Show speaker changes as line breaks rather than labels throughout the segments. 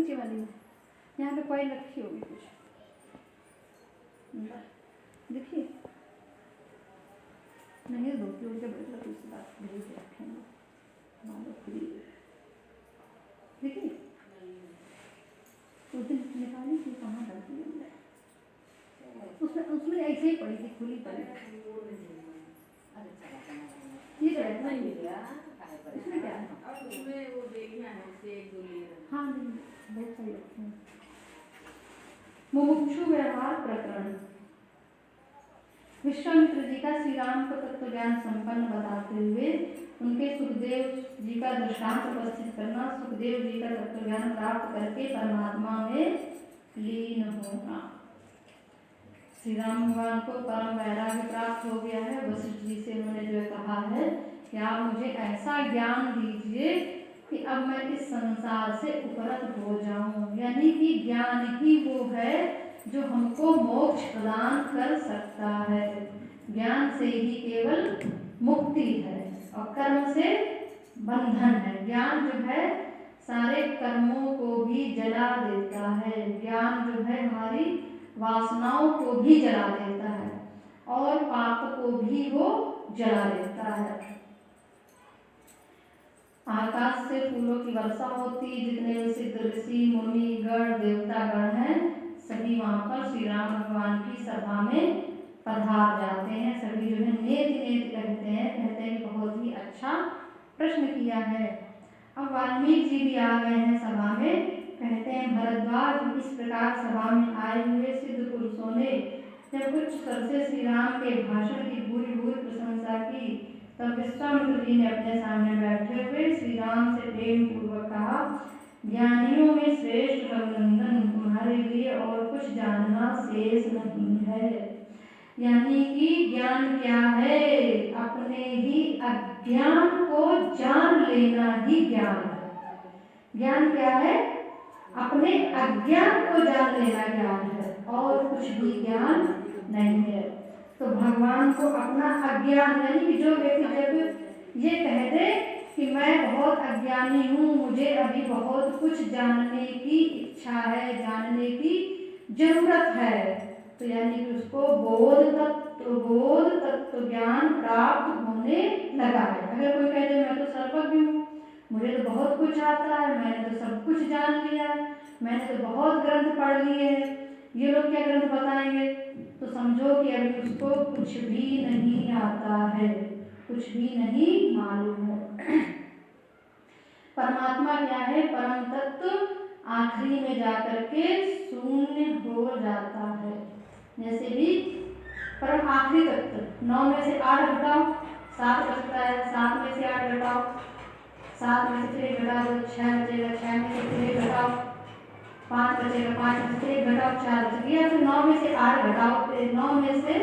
नीचे वाली में यहाँ पे कॉइल रखी होगी कुछ, देखिए नहीं धोती उनके बैठ लगे इस बात भेज रखेंगे देखिए उस दिन निकाली थी कहाँ डालती है उसमें उसमें ऐसे ही पड़ी थी खुली पड़ी ये रहता है इसमें क्या है हाँ बहुत सही रखे हैं। मुमुक्षु व्यवहार प्रकरण। विश्वामित्र जी का श्री राम को तत्व ज्ञान संपन्न बताते हुए उनके सुखदेव जी का दृष्टांत उपस्थित करना, सुखदेव जी का तत्व ज्ञान प्राप्त करके परमात्मा में लीन होना। श्री राम भगवान को परम वैराग्य प्राप्त हो गया है। वशिष्ठ जी से उन्होंने जो कहा है कि आप मुझे ऐसा ज्ञान दीजिए कि अब मैं इस संसार से उपरत हो जाऊं, यानी कि ज्ञान ही वो है जो हमको मोक्ष प्रदान कर सकता है। ज्ञान से ही केवल मुक्ति है और कर्म से बंधन है। ज्ञान जो है सारे कर्मों को भी जला देता है। ज्ञान जो है हमारी वासनाओं को भी जला देता है और पाप को भी वो जला देता है। आकाश से फूलों की वर्षा होती, जितने सिद्ध ऋषि मुनि गण देवता गण हैं सभी वहां पर श्री राम भगवान की सभा में पधार जाते हैं। सभी जो है नेत नेत कहते हैं कि बहुत ही अच्छा प्रश्न किया है। अब वाल्मीकि जी भी आ गए हैं सभा में। कहते हैं भरद्वाज, इस प्रकार सभा में आए हुए सिद्ध पुरुषों ने जब उच्च स्वर से श्री राम के भाषण की पूरी प्रशंसा की, तब विश्वामित्र जी ने अपने सामने बैठे हुए श्री राम से प्रेम पूर्वक कहा, ज्ञानियों में श्रेष्ठ रघुनंदन, तुम्हारे लिए और कुछ जानना शेष नहीं है। यानी कि ज्ञान क्या है? अपने ही अज्ञान को जान लेना ही ज्ञान है। ज्ञान क्या है? अपने अज्ञान को जान लेना ज्ञान है और कुछ भी ज्ञान नहीं है। तो भगवान को अपना अज्ञान, यानी कि जो व्यक्ति जब ये कह दे कि मैं बहुत अज्ञानी हूँ, मुझे अभी बहुत कुछ जानने की इच्छा है, जानने की जरूरत है, तो यानी कि उसको बोध तत्व ज्ञान प्राप्त होने लगा है। अगर कोई कह दे मैं तो सर्वज्ञ हूँ, मुझे तो बहुत कुछ आता है, मैंने तो सब कुछ जान लिया है, मैंने तो बहुत ग्रंथ पढ़ लिए हैं, ये लोग क्या ग्रंथ बताएंगे, तो समझो कि अभी उसको कुछ भी नहीं आता है, कुछ भी नहीं मालूम है। परमात्मा क्या है? परम तत्व आखिरी में जाकर के शून्य हो जाता है। जैसे भी परम आखिरी तत्व 9 में से 8 घटाओ 7 बचता है, 7 में से 8 घटाओ 7 में से 3 घटाओ 6 बचेगा, 6 में से 3 घटाओ 5 बचेगा, 5 में से 1 घटाओ 4 बचेगा। तो 9 में से 8 घटाओ, 9 में से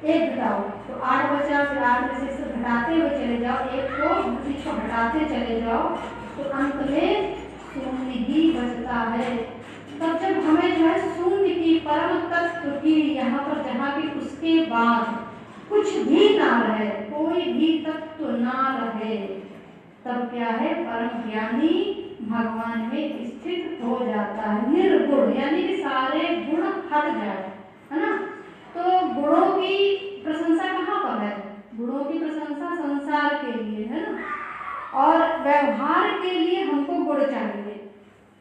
1 घटाओ तो 8 बचा, फिर 8 में से घटाते हुए चले जाओ, 1 को पीछे घटाते चले जाओ, तो अंत में शून्य ही बचता है। तब जब हमें जो है शून्य की परम तत्व की यहाँ पर जहाँ की उसके बाद कुछ भी ना रहे, कोई भी तत्व ना रहे, तब क्या है? परम ज्ञानी भगवान में स्थित हो जाता है। निर्गुण, यानी कि सारे गुण हट जाए, है ना। तो गुणों की प्रशंसा कहाँ पर है? गुणों की प्रशंसा संसार के लिए है ना, और व्यवहार के लिए हमको गुण चाहिए।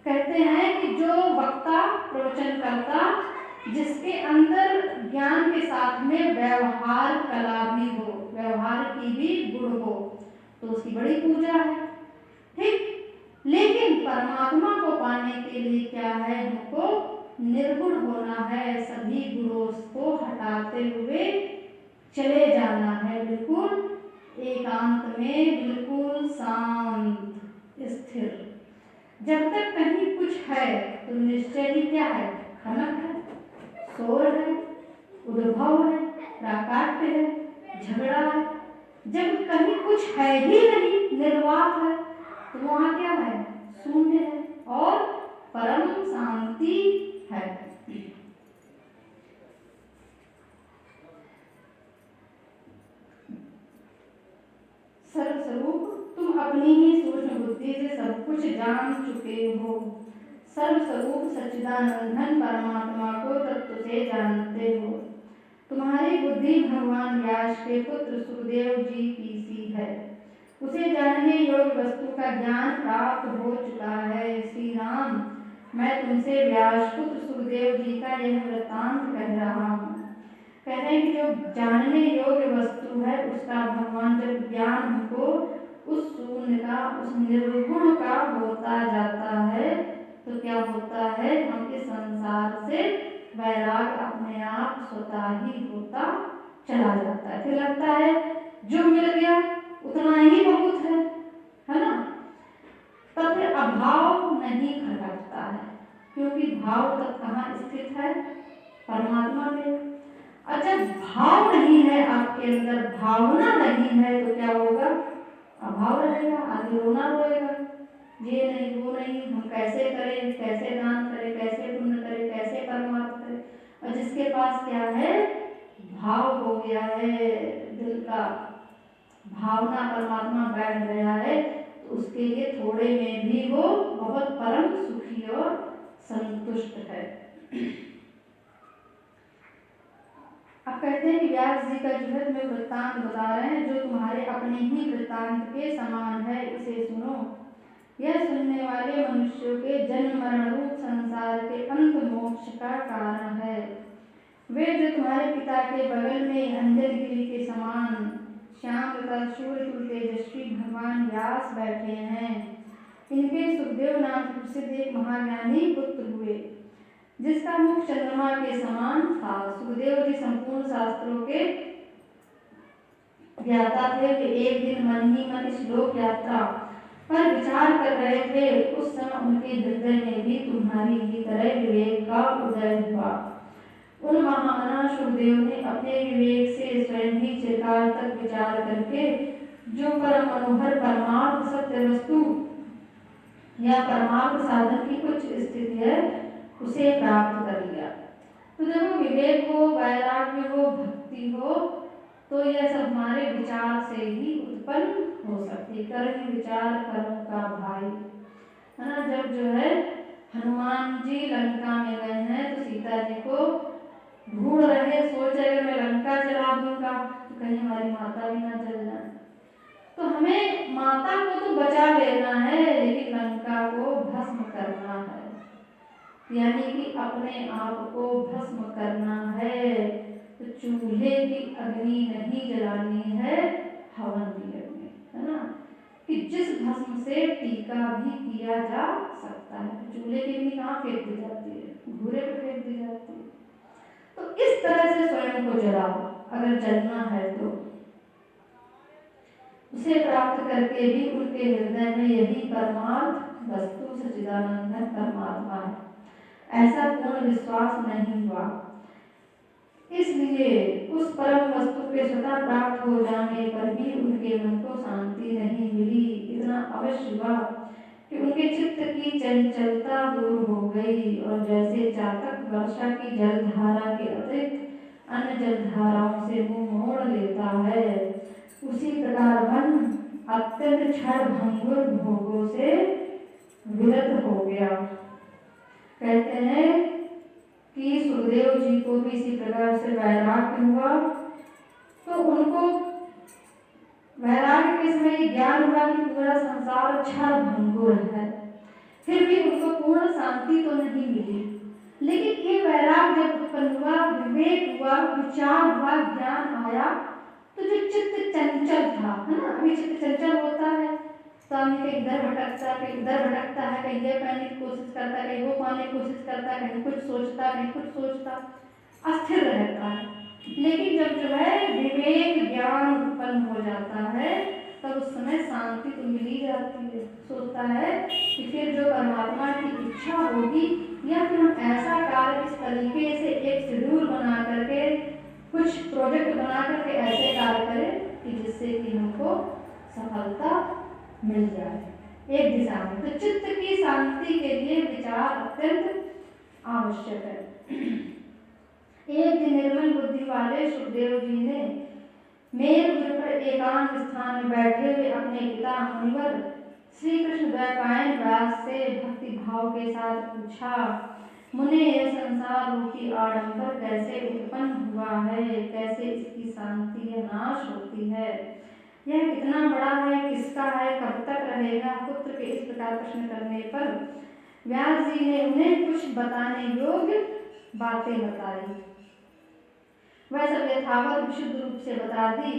कहते हैं कि जो वक्ता प्रवचन करता जिसके अंदर ज्ञान के साथ में व्यवहार कला भी हो, व्यवहार की भी गुण हो, तो उसकी बड़ी पूजा है, ठीक। लेकिन परमात्मा को पाने के लिए क्या है? हमको निर्गुण होना है, सभी गुणों को हटाते हुए चले जाना है, बिल्कुल एकांत में, बिल्कुल शांत स्थिर। जब तक कहीं कुछ है तो निश्चय ही क्या है? खनक है, शोर है, उद्भव है, प्राकाट्य है, झगड़ा है। जब कहीं कुछ है ही नहीं, निर्वाक है, तो वहाँ क्या है? शून्य है और परम शांति है। सर्वस्वरूप तुम अपनी ही सूक्ष्म बुद्धि से सब कुछ जान जान चुके हो। सर्वस्वरूप सच्चिदानंदन परमात्मा को तत्व से जानते हो। तुम्हारी बुद्धि भगवान व्यास के पुत्र सुखदेव जी की सी है। उसे जानने योग्य वस्तु का ज्ञान प्राप्त हो चुका है। श्री राम, मैं तुमसे व्यास पुत्र सुखदेव जी का यह वृत्तांत कह रहा हूँ। कह रहे हैं कि जो जानने योग्य वस्तु है उसका भगवान जब ज्ञान हमको उस शून्य का, उस निर्गुण का होता जाता है तो क्या होता है, हम इस संसार से वैराग अपने आप स्वतः ही होता चला जाता है। फिर लगता है जो मिल गया उतना ही बहुत है ना। तब फिर अभाव नहीं खटकता है, क्योंकि भाव तब कहाँ स्थित है, परमात्मा में। और जब भाव नहीं है आपके अंदर, भावना नहीं है तो क्या होगा, अभाव रहेगा। आदमी रोना रोएगा, ये नहीं वो नहीं, हम कैसे करें, कैसे दान करें, कैसे पुण्य करें, कैसे परमार्थ करें। और जिसके पास क्या है, भाव हो गया है, दिल का भावना परमात्मा बैठ गया है, तो उसके लिए थोड़े में भी वो बहुत परम सुखी और संतुष्ट है। अब कहते हैं कि व्यास जी का जो है तुम्हें वृत्तांत बता रहे हैं, जो तुम्हारे अपने ही वृत्तांत के समान है, इसे सुनो। यह सुनने वाले मनुष्यों के जन्म मरण रूप संसार के अंत मोक्ष का कारण है। वे जो तुम्हारे पिता के बगल में अंजनगिरी के समान श्याम तथा सूर्य तुल्य तेजस्वी भगवान व्यास बैठे हैं, इनके सुखदेव नाम से प्रसिद्ध एक महाज्ञानी पुत्र हुए, जिसका मुख चंद्रमा के समान था। सुखदेव जी संपूर्ण शास्त्रों के ज्ञाता थे। वे एक दिन मन ही मन इस लोक यात्रा पर विचार कर रहे थे। उस समय उनके हृदय में भी तुम्हारी ही तरह विवेक का उदय हुआ। उन महामना सुखदेव ने अपने विवेक से स्वयं ही चिरकाल तक विचार करके जो परम मनोहर परमार्थ सत्य वस्तु या परमार्थ साधन की उच्च स्थिति है, उसे प्राप्त कर लिया। तो जब विवेक हो, वैराग्य हो, भक्ति हो, तो यह सब हमारे विचार से ही उत्पन्न हो सकती। कर्म विचार कर्म का भाई है ना। जब जो है हनुमान जी लंका में गए हैं तो सीता जी को ढूंढ रहे, सोच रहे मैं लंका जला दूंगा तो कहीं हमारी माता भी ना जल जाए। तो हमें माता को तो बचा लेना है, लेकिन लंका को भस्म करना है, यानी कि अपने आप को भस्म करना है। तो चूल्हे की अग्नि नहीं जलानी है, हवन की अग्नि, है ना। कि जिस भस्म से टीका भी किया जा सकता है। तो चूल्हे की अग्नि कहाँ फेंक दी जाती है, घूरे पे फेंक दी जाती है। तो इस तरह से स्वयं को जलाओ, अगर जलना है तो। उसे प्राप्त करके भी उनके हृदय में यही परमार्थ वस्तु सच्चिदानंद परमात्मा है, ऐसा पूर्ण विश्वास नहीं हुआ। इसलिए उस परम वस्तु के स्वतः प्राप्त हो जाने पर भी उनके मन को शांति नहीं मिली। इतना अवश्य हुआ कि उनके चित्त की चंचलता दूर हो गई, और जैसे चातक वर्षा की जलधारा के अतिरिक्त अन्य जलधाराओं से मुंह मोड़ लेता है, उसी प्रकार मन अत्यंत क्षण भंगुर भोगों से विरत हो गया। कहते हैं कि सुखदेव जी को भी इसी प्रकार से वैराग्य हुआ। तो उनको वैराग्य के समय ज्ञान हुआ कि पूरा संसार क्षण भंगुर है, फिर भी उनको पूर्ण शांति तो नहीं मिली। लेकिन ये वैराग्य जब उत्पन्न हुआ, विवेक हुआ, विचार हुआ, ज्ञान आया, तो जो चित्त चंचल था, है ना, अभी चित्त चंचल होता है, स्वामी कहीं इधर भटकता, कहीं उधर भटकता है, कहीं ये पाने की कोशिश करता है, कहीं वो पाने की कोशिश करता है, कहीं कुछ सोचता, कहीं कुछ सोचता, अस्थिर रहता है। लेकिन जब जो है विवेक ज्ञान उत्पन्न हो जाता है, तब उस समय शांति तो मिल ही जाती है। सोचता है कि फिर जो परमात्मा की इच्छा होगी, या फिर हम ऐसा कार्य इस तरीके से एक शेड्यूल बना करके, कुछ प्रोजेक्ट बना करके ऐसे कार्य करें कि जिससे कि हमको सफलता मिल जाए एक दिशा में। तो चित्त की शांति के लिए विचार अत्यंत आवश्यक है। एक दिन निर्मल बुद्धि वाले सुखदेव जी ने मेरुगिरी पर एकांत स्थान में बैठे हुए अपने पिता मुनिवर श्री कृष्ण द्वैपायन व्यास से भक्ति भाव के साथ पूछा, मुने यह संसार रूपी आडंबर कैसे उत्पन्न हुआ है, कैसे इसकी शांति या नाश होती है, यह कितना बड़ा है, किसका है, कब तक रहेगा। पुत्र के इस प्रकार प्रश्न करने पर व्यास जी ने उन्हें कुछ बताने योग्य बातें बताई। वह सब यथावत विशुद्ध रूप से बता दी।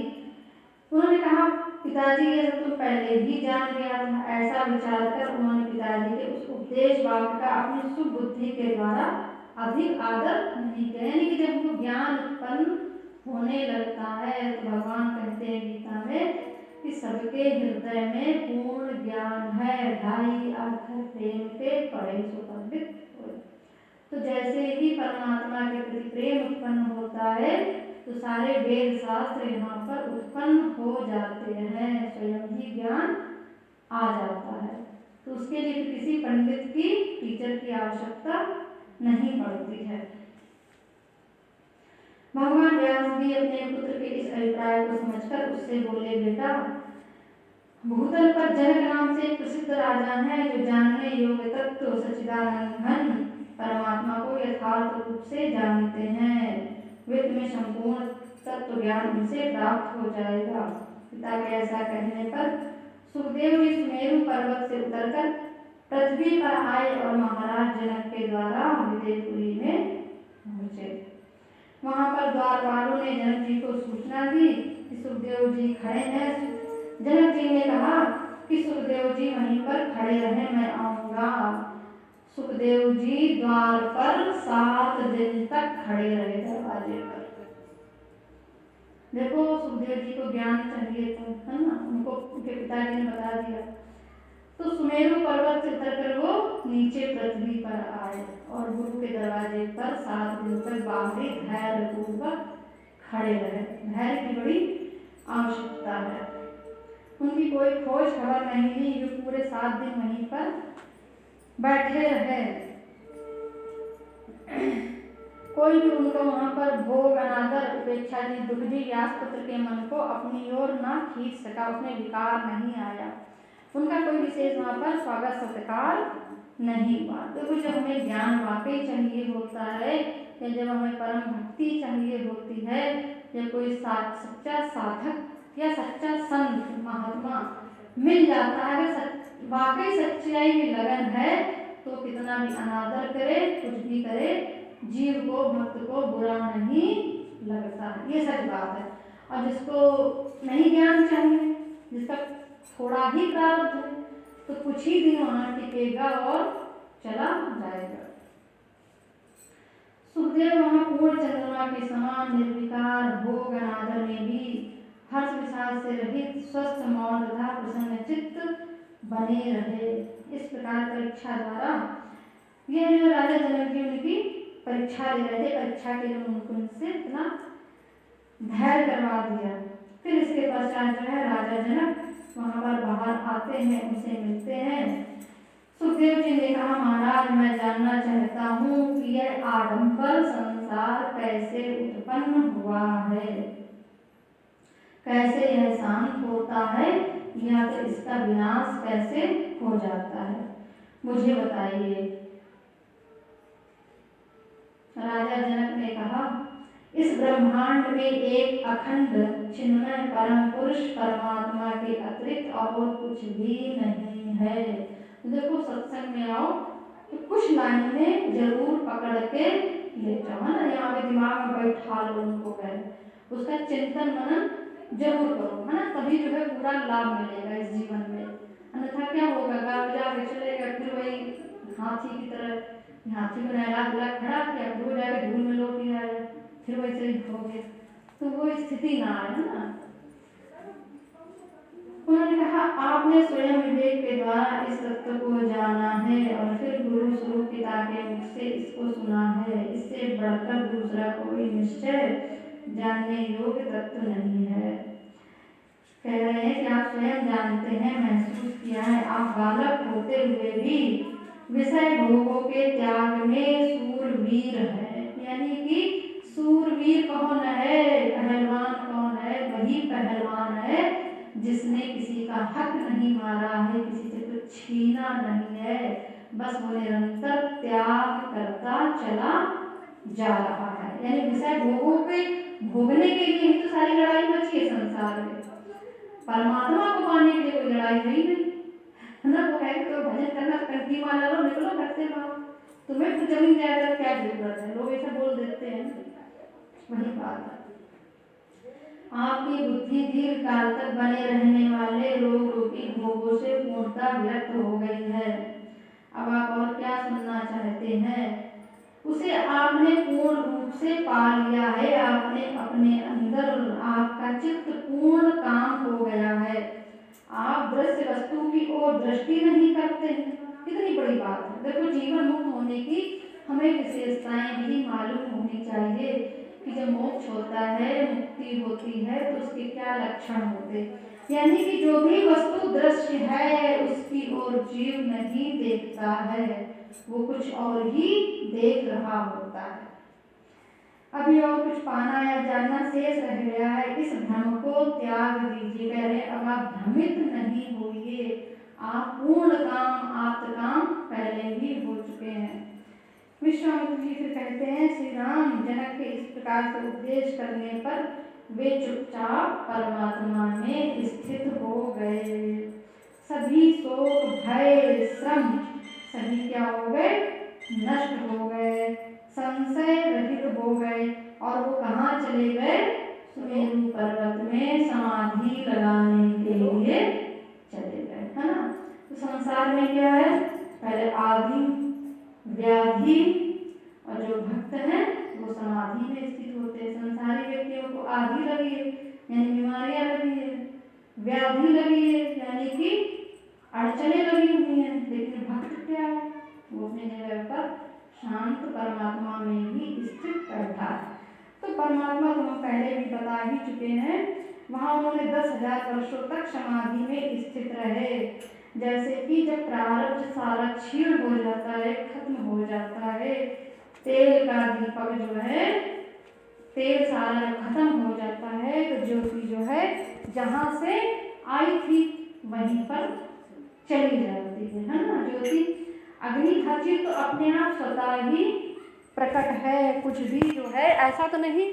उन्होंने कहा, पिताजी ये सब तो पहले ही जान गया था। ऐसा विचार कर उन्होंने पिताजी के उस उपदेश वाक्य का अपनी सुबुद्धि के द्वारा अधिक आदर नहीं किया। यानी कि जब उनको ज्ञान उत्पन्न होने लगता है तो भगवान कहते हैं गीता में कि सबके हृदय में पूर्ण ज्ञान है, ढाई अक्षर प्रेम के पढ़े सो पंडित होए। तो जैसे ही परमात्मा के प्रति प्रेम उत्पन्न होता है तो सारे वेद शास्त्र यहाँ पर उत्पन्न हो जाते हैं, स्वयं ही ज्ञान आ जाता है। तो उसके लिए किसी पंडित की, टीचर की आवश्यकता नहीं पड़ती है। भगवान व्यास भी अपने पुत्र के इस अभिप्राय को समझकर उससे बोले, बेटा, भूतल पर जनक नाम से प्रसिद्ध राजा हैं जो जानने योग्य तत्व सच्चिदानंद घन परमात्मा को यथार्थ रूप से जानते हैं। वे तुम्हें संपूर्ण तत्व ज्ञान उनसे प्राप्त हो जाएगा। पिता के ऐसा कहने पर सुखदेव जी सुमेरु पर्वत से उतरकर पृथ्वी पर आए और महाराज जनक के द्वारा विदेहपुरी में पहुंचे। वहां पर द्वारपालों ने जनक जी को सूचना दी कि सुखदेव जी खड़े हैं। जनक जी ने कहा कि सुखदेव जी वहीं पर खड़े रहे, मैं आऊंगा। सुखदेव जी द्वार पर 7 दिन तक खड़े रहे दरवाजे पर। देखो, सुखदेव जी को ज्ञान चाहिए था, है ना, उनको उनके पिताजी ने बता दिया। तो सुमेरु पर्वत से उतरकर वो नीचे पृथ्वी पर आए और गुरु के दरवाजे पर 7 दिन तक बाहरी धैर्य पूर्वक खड़े रहे। धैर्य की बड़ी आवश्यकता है। उनकी कोई खोज खबर नहीं ली, जो पूरे 7 दिन वहीं पर बैठे रहे। कोई भी उनको वहां पर भोग, अनादर, उपेक्षा जी, दुख भी व्यासपुत्र के मन को अपनी ओर न खींच सका, उसमें विकार नहीं आया। उनका कोई विशेष वहां पर स्वागत सत्कार नहीं हुआ। देखो, जब हमें ज्ञान वाकई चाहिए होता है या जब हमें परम भक्ति चाहिए होती है या कोई सच्चा साधक या सच्चा संत महात्मा मिल जाता है, अगर वाकई सच्चाई में लगन है तो कितना भी अनादर करे, कुछ भी करे, जीव को, भक्त को बुरा नहीं लगता। ये सच बात है। और जिसको नहीं ज्ञान चाहिए, जिसका थोड़ा ही प्रारब्ध है, तो कुछ ही दिन वहां टिकेगा और चला जाएगा। सुखदेव वहां पूर्ण चंद्रमा के समान निर्विकार, भोग अनादर में भी हर्ष विषाद से रहित, स्वस्थ, मौन तथा प्रसन्न चित्त बने रहे। इस प्रकार परीक्षा द्वारा यह जो राजा जनक जी उनकी परीक्षा ले रहे थे, परीक्षा के लिए उनसे इतना धैर्य करवा दिया। फिर इसके पश्चात जो है राजा जनक वहां पर बाहर आते हैं, उनसे मिलते हैं। सुखदेव जी ने कहा, महाराज, मैं जानना चाहता हूँ कि यह आडंबर संसार कैसे उत्पन्न हुआ है, कैसे यह शांत होता है या फिर इसका विनाश कैसे हो जाता है, मुझे बताइए। राजा जनक ने कहा, इस ब्रह्मांड में एक अखंड चिन्मय परम पुरुष परमात्मा के अतिरिक्त और कुछ भी नहीं है। देखो, सत्संग में आओ तो कुछ लाइनें जरूर पकड़ के ले जाओ, है ना, यहाँ पे दिमाग में बैठा लो उनको, कहे उसका चिंतन मनन जरूर करो, है ना, तभी जो है पूरा लाभ मिलेगा इस जीवन में। अन्यथा क्या होगा, गाँव जाके चलेगा, फिर वही हाथी की तरह, हाथी को नहला धुला खड़ा किया, फिर जाके धूल में लौट ही आया, फिर वैसे ही हो गया। तो वो स्थिति ना आए, है ना। उन्होंने कहा, आपने स्वयं विवेक के द्वारा इस तत्व को जाना है और फिर गुरु स्वरूप पिता के मुख से इसको सुना है। इससे बढ़कर दूसरा कोई निश्चय जानने योग्य तत्व नहीं है। कह रहे हैं कि आप स्वयं जानते हैं, महसूस किया है, आप बालक होते हुए भी विषय भोगों के त्याग में सूरवीर है। यानी कि सूरवीर कौन है, पहलवान कौन है, वही पहलवान है जिसने किसी का हक नहीं मारा है, किसी से छीना नहीं है, बस वो निरंतर त्याग करता चला जा रहा है। यानी विषय भोगों पे भोगने के लिए ही तो सारी लड़ाई मची है संसार में। परमात्मा को पाने के लिए कोई लड़ाई है ही नहीं, है ना। वो है कि तो भजन करना, कंठी माला लो, निकलो घर से बाहर, तुम्हें तो जमीन जायदाद क्या जरूरत है, लोग ऐसा बोल देते हैं। वही बात है। आपकी बुद्धि दीर्घ काल तक बने रहने वाले रोग रूपी भोगों से पूर्णतः विरक्त हो गई है। अब आप और क्या सुनना चाहते हैं? उसे आपने पूर्ण रूप से पा लिया है। आपने अपने अंदर आपका चित्त पूर्ण काम हो गया है। आप दृश्य वस्तु की ओर दृष्टि नहीं करते। कितनी बड़ी बात है। देखो, जीवन मुक्त होने की हमें विशेषताएं भी मालूम होनी चाहिए कि जब मोक्ष होता है, मुक्ति होती है, तो उसके क्या लक्षण होते। यानी कि जो भी वस्तु दृश्य है उसकी ओर जीव नहीं देखता है, वो कुछ और ही देख रहा होता है। अभी और कुछ पाना या जानना शेष रह गया है। इस भ्रम को त्याग दीजिए। कह रहे अब आप भ्रमित नहीं होइए, आप पूर्ण काम आप्त काम पहले ही हो चुके हैं। विश्वामित्र जी फिर कहते हैं, श्री राम जनक के इस प्रकार से उपदेश करने पर वे चुपचाप परमात्मा में स्थित हो गए। सभी शोक भय श्रम सभी क्या हो गए? नष्ट हो गए, संशय रहित हो गए। और वो कहाँ चले गए? सुमेरु पर्वत में समाधि लगाने के लिए चले गए, है ना। तो संसार में क्या है? पहले आदि व्याधि, और जो भक्त हैं वो समाधि में स्थित होते हैं। संसारी व्यक्तियों को आदि लगी है, यानी बीमारियां लगी है, व्याधि लगी है, यानी कि अड़चने लगी हुई हैं। लेकिन भक्त क्या है? वो अपने जगह पर शांत परमात्मा में ही स्थित बैठा है। तो परमात्मा को हम पहले भी बता ही चुके हैं। वहाँ उन्होंने 10,000 वर्षों तक समाधि में स्थित रहे। जैसे कि जब प्रारब्ध सारा क्षीण हो जाता है, खत्म हो जाता है, तेल का दीपक जो है, तेल सारा खत्म हो जाता है, तो ज्योति जो है जहाँ से आई थी वहीं पर चली जाती है ना। ज्योति अग्नि हर चीज तो अपने आप स्वतः ही प्रकट है। कुछ भी जो है ऐसा तो नहीं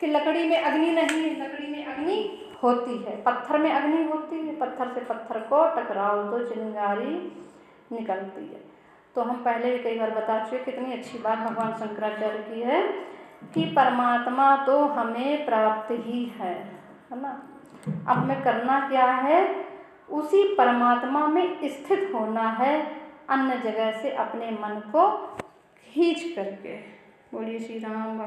कि लकड़ी में अग्नि नहीं है, लकड़ी में अग्नि होती है, पत्थर में अग्नि होती है। पत्थर से पत्थर को टकराओ तो चिंगारी निकलती है। तो हम पहले भी कई बार बता चुके, कितनी अच्छी बात भगवान शंकराचार्य की है कि परमात्मा तो हमें प्राप्त ही है ना। अब हमें करना क्या है? उसी परमात्मा में स्थित होना है, अन्य जगह से अपने मन को खींच करके। बोलिए श्री राम।